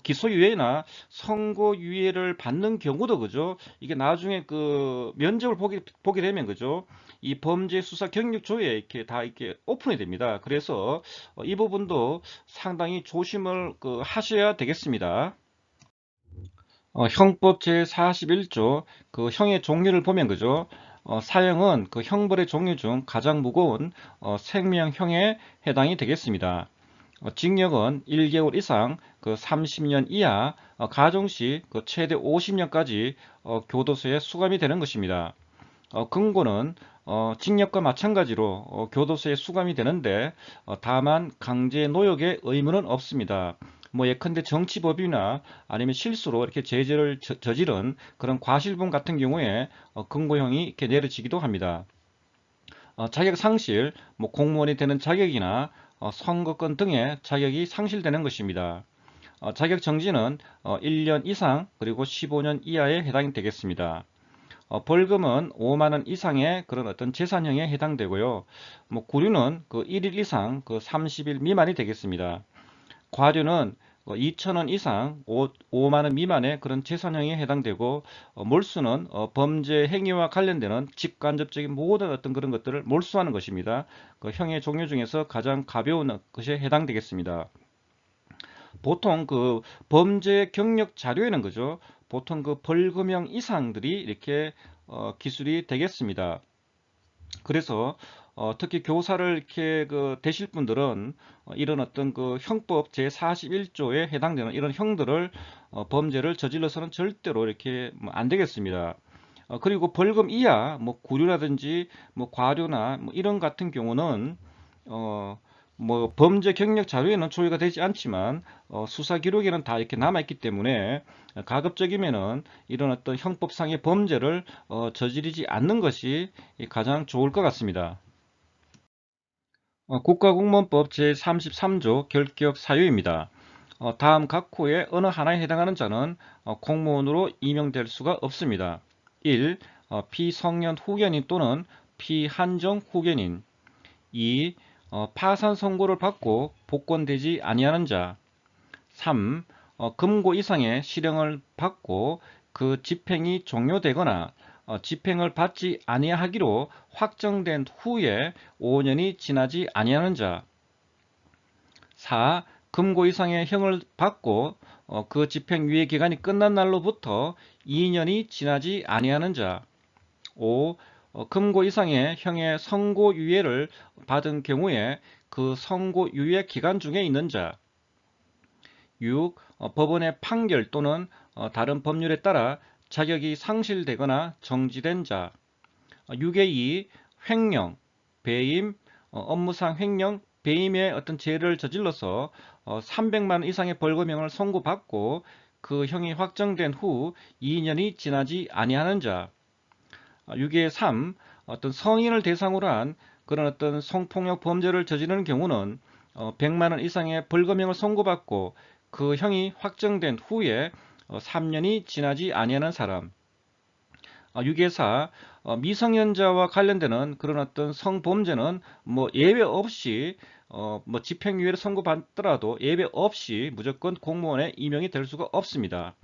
기소유예나 선고유예를 받는 경우도 그죠. 이게 나중에 그 면접을 보게 되면 그죠. 이 범죄 수사 경력조에 이렇게 다 이렇게 오픈이 됩니다. 그래서 이 부분도 상당히 조심을 하셔야 되겠습니다. 형법 제41조 그 형의 종류를 보면 그죠. 사형은 그 형벌의 종류 중 가장 무거운 생명형에 해당이 되겠습니다. 징역은 1개월 이상 그 30년 이하, 가중시 그 최대 50년까지 교도소에 수감이 되는 것입니다. 금고는 징역과 마찬가지로 교도소에 수감이 되는데 다만 강제 노역의 의무는 없습니다. 예컨대 정치법이나 아니면 실수로 이렇게 제재를 저지른 그런 과실범 같은 경우에 금고형이 이렇게 내려지기도 합니다. 자격 상실, 공무원이 되는 자격이나 선거권 등의 자격이 상실되는 것입니다. 자격 정지는 1년 이상 그리고 15년 이하에 해당이 되겠습니다. 벌금은 5만 원 이상의 그런 어떤 재산형에 해당되고요. 구류는 그 1일 이상 그 30일 미만이 되겠습니다. 과료는 2천 원 이상 5만 원 미만의 그런 재산형에 해당되고, 몰수는 범죄 행위와 관련되는 직간접적인 모든 어떤 그런 것들을 몰수하는 것입니다. 그 형의 종류 중에서 가장 가벼운 것에 해당되겠습니다. 보통 그 범죄 경력 자료에는 그죠. 보통 그 벌금형 이상들이 이렇게 기술이 되겠습니다. 그래서 특히 교사를 이렇게 되실 분들은 이런 어떤 그 형법 제41조에 해당되는 이런 형들을 범죄를 저질러서는 절대로 이렇게 안 되겠습니다. 그리고 벌금 이하 뭐 구류라든지 뭐 과료나 뭐 이런 같은 경우는 뭐 범죄 경력 자료에는 조회가 되지 않지만 수사 기록에는 다 이렇게 남아 있기 때문에 가급적이면은 이런 어떤 형법상의 범죄를 저지르지 않는 것이 가장 좋을 것 같습니다. 국가공무원법 제33조 결격 사유입니다. 다음 각 호의 어느 하나에 해당하는 자는 공무원으로 임명될 수가 없습니다. 1. 피성년 후견인 또는 피한정 후견인. 2. 파산 선고를 받고 복권되지 아니하는 자. 3. 금고 이상의 실형을 받고 그 집행이 종료되거나 집행을 받지 아니하기로 확정된 후에 5년이 지나지 아니하는 자. 4. 금고 이상의 형을 받고 그 집행유예 기간이 끝난 날로부터 2년이 지나지 아니하는 자. 5. 금고 이상의 형의 선고유예를 받은 경우에 그 선고유예 기간 중에 있는 자. 6. 법원의 판결 또는 다른 법률에 따라 자격이 상실되거나 정지된 자. 6의 2. 횡령, 배임, 업무상 횡령, 배임의 어떤 죄를 저질러서 300만 원 이상의 벌금형을 선고받고 그 형이 확정된 후 2년이 지나지 아니하는 자. 6의 3. 어떤 성인을 대상으로 한 그런 어떤 성폭력 범죄를 저지르는 경우는 100만 원 이상의 벌금형을 선고받고 그 형이 확정된 후에 3년이 지나지 아니하는 사람. 6의 4. 미성년자와 관련되는 그런 어떤 성범죄는 뭐 예외 없이 뭐 집행유예를 선고받더라도 예외 없이 무조건 공무원에 임명이 될 수가 없습니다.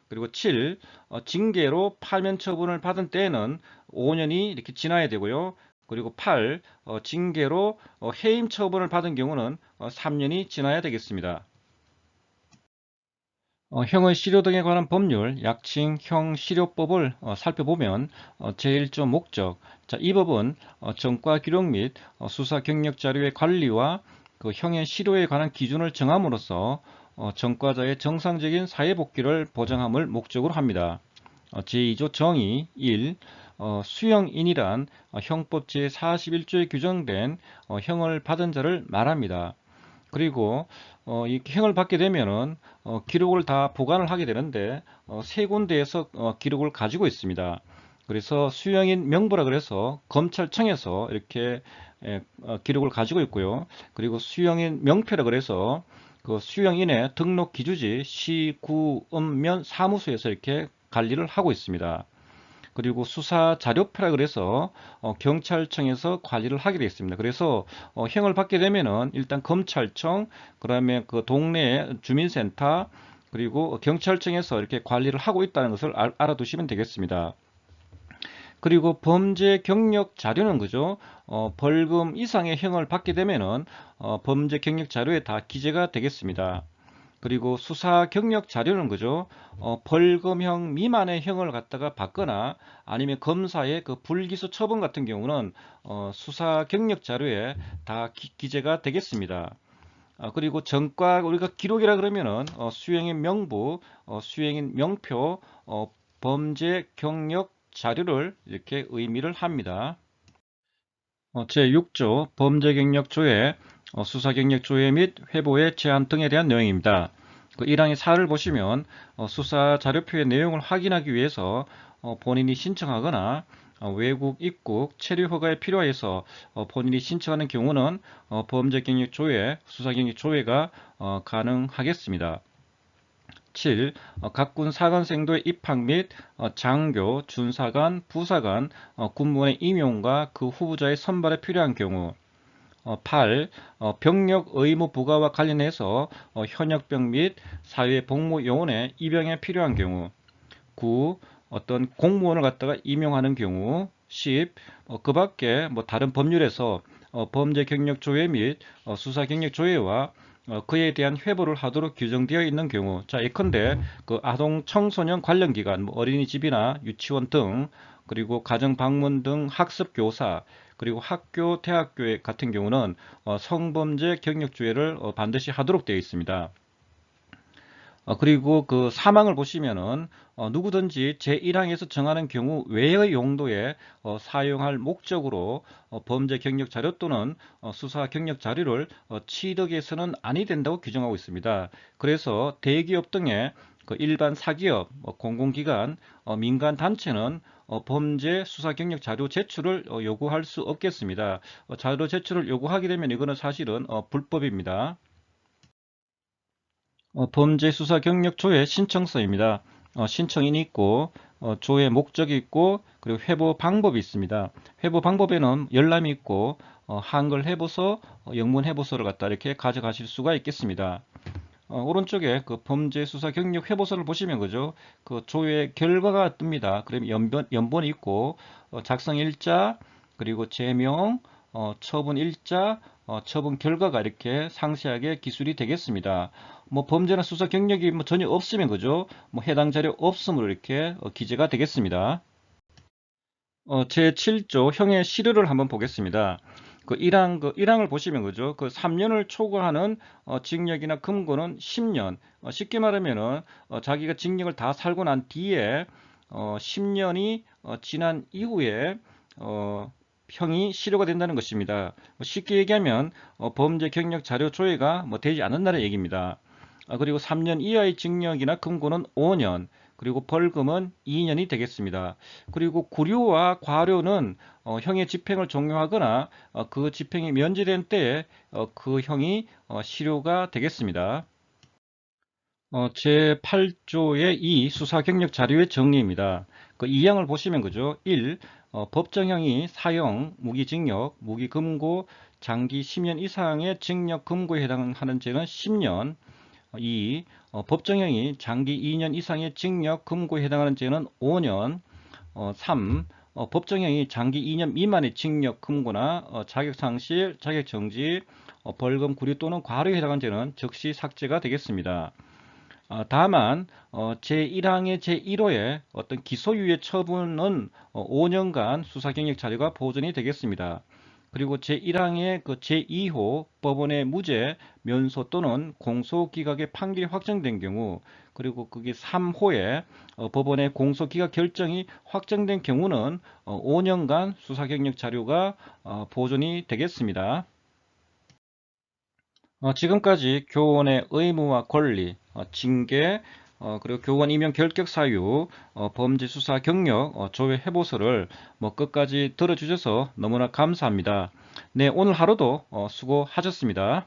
그리고 7. 징계로 파면 처분을 받은 때에는 5년이 이렇게 지나야 되고요. 그리고 8. 징계로 해임 처분을 받은 경우는 3년이 지나야 되겠습니다. 형의 실효 등에 관한 법률, 약칭 형실효법을 살펴보면 제1조 목적. 자, 이 법은 전과 기록 및 수사 경력 자료의 관리와 그 형의 실효에 관한 기준을 정함으로써 전과자의 정상적인 사회 복귀를 보장함을 목적으로 합니다. 제2조 정의 1. 수형인이란 형법 제41조에 규정된 형을 받은 자를 말합니다. 그리고 이 형을 받게 되면은 기록을 다 보관을 하게 되는데 세 군데에서 기록을 가지고 있습니다. 그래서 수형인 명부라 그래서 검찰청에서 이렇게 기록을 가지고 있고요. 그리고 수형인 명표라 그래서 그 수형인의 등록 기주지 시구읍면 사무소에서 이렇게 관리를 하고 있습니다. 그리고 수사 자료표라 그래서 경찰청에서 관리를 하게 되어 있습니다. 그래서 형을 받게 되면은 일단 검찰청, 그다음에 그 동네 주민센터, 그리고 경찰청에서 이렇게 관리를 하고 있다는 것을 알아두시면 되겠습니다. 그리고 범죄 경력 자료는 그죠? 벌금 이상의 형을 받게 되면은 범죄 경력 자료에 다 기재가 되겠습니다. 그리고 수사 경력 자료는 그죠? 벌금형 미만의 형을 갖다가 받거나 아니면 검사의 그 불기소 처분 같은 경우는 수사 경력 자료에 다 기재가 되겠습니다. 그리고 전과 우리가 기록이라 그러면은 수행인 명부, 수행인 명표, 범죄 경력 자료를 이렇게 의미를 합니다. 제6조 범죄 경력 조회, 수사 경력 조회 및 회보의 제한 등에 대한 내용입니다. 그 1항의 4를 보시면 수사 자료표의 내용을 확인하기 위해서 본인이 신청하거나 외국 입국 체류 허가에 필요해서 본인이 신청하는 경우는 범죄 경력 조회, 수사 경력 조회가 가능하겠습니다. 7. 각군 사관생도의 입학 및 장교, 준사관, 부사관, 군무원의 임용과 그 후보자의 선발에 필요한 경우. 8. 병력 의무 부과와 관련해서 현역병 및 사회복무요원의 입영에 필요한 경우. 9. 어떤 공무원을 갖다가 임용하는 경우. 10. 그 밖에 뭐 다른 법률에서 범죄 경력 조회 및 수사 경력 조회와 그에 대한 회부를 하도록 규정되어 있는 경우. 자, 예컨대 그 아동 청소년 관련 기관, 뭐 어린이집이나 유치원 등, 그리고 가정 방문 등 학습 교사, 그리고 학교, 대학교 같은 경우는 성범죄 경력 조회를 반드시 하도록 되어 있습니다. 그리고 그 사망을 보시면은 누구든지 제1항에서 정하는 경우 외의 용도에 사용할 목적으로 범죄 경력 자료 또는 수사 경력 자료를 취득해서는 아니 된다고 규정하고 있습니다. 그래서 대기업 등의 그 일반 사기업, 공공기관, 민간 단체는 범죄 수사 경력 자료 제출을 요구할 수 없겠습니다. 자료 제출을 요구하게 되면 이거는 사실은 불법입니다. 범죄 수사 경력 조회 신청서입니다. 신청인이 있고 조회 목적이 있고 그리고 회부 방법이 있습니다. 회부 방법에는 열람이 있고 한글 해부서, 영문 해부서를 갖다 이렇게 가져가실 수가 있겠습니다. 오른쪽에 그 범죄 수사 경력 회보서를 보시면 그죠? 그 조회 결과가 뜹니다. 그러면 연본이 있고 작성 일자 그리고 제명, 처분 일자, 처분 결과가 이렇게 상세하게 기술이 되겠습니다. 뭐 범죄나 수사 경력이 뭐 전혀 없으면 그죠? 뭐 해당 자료 없음으로 이렇게 기재가 되겠습니다. 제7조 형의 실효를 한번 보겠습니다. 그 1항을 보시면 그죠? 그 3년을 초과하는 징역이나 금고는 10년. 쉽게 말하면은 자기가 징역을 다 살고 난 뒤에 10년이 지난 이후에 형이 실효가 된다는 것입니다. 쉽게 얘기하면 범죄 경력 자료 조회가 뭐 되지 않는다는 얘기입니다. 그리고 3년 이하의 징역이나 금고는 5년, 그리고 벌금은 2년이 되겠습니다. 그리고 구류와 과료는 형의 집행을 종료하거나 그 집행이 면제된 때에 그 형이 실효가 되겠습니다. 제8조의 2 수사 경력 자료의 정리입니다. 그 2항을 보시면 그죠? 1. 법정형이 사형, 무기징역, 무기금고, 장기 10년 이상의 징역 금고에 해당하는 죄는 10년. 2. 법정형이 장기 2년 이상의 징역 금고에 해당하는 죄는 5년. 3. 법정형이 장기 2년 미만의 징역 금고나 자격상실, 자격정지, 벌금, 구류 또는 과료에 해당하는 죄는 즉시 삭제가 되겠습니다. 다만 제1항의 제1호의 어떤 기소유예 처분은 5년간 수사경력 자료가 보존이 되겠습니다. 그리고 제1항의 그 제2호 법원의 무죄, 면소 또는 공소기각의 판결이 확정된 경우, 그리고 그게 3호의 법원의 공소기각 결정이 확정된 경우는 5년간 수사경력 자료가 보존이 되겠습니다. 지금까지 교원의 의무와 권리, 징계, 그리고 교원 임용 결격 사유, 범죄 수사 경력, 조회 해보서를 뭐 끝까지 들어주셔서 너무나 감사합니다. 네, 오늘 하루도 수고하셨습니다.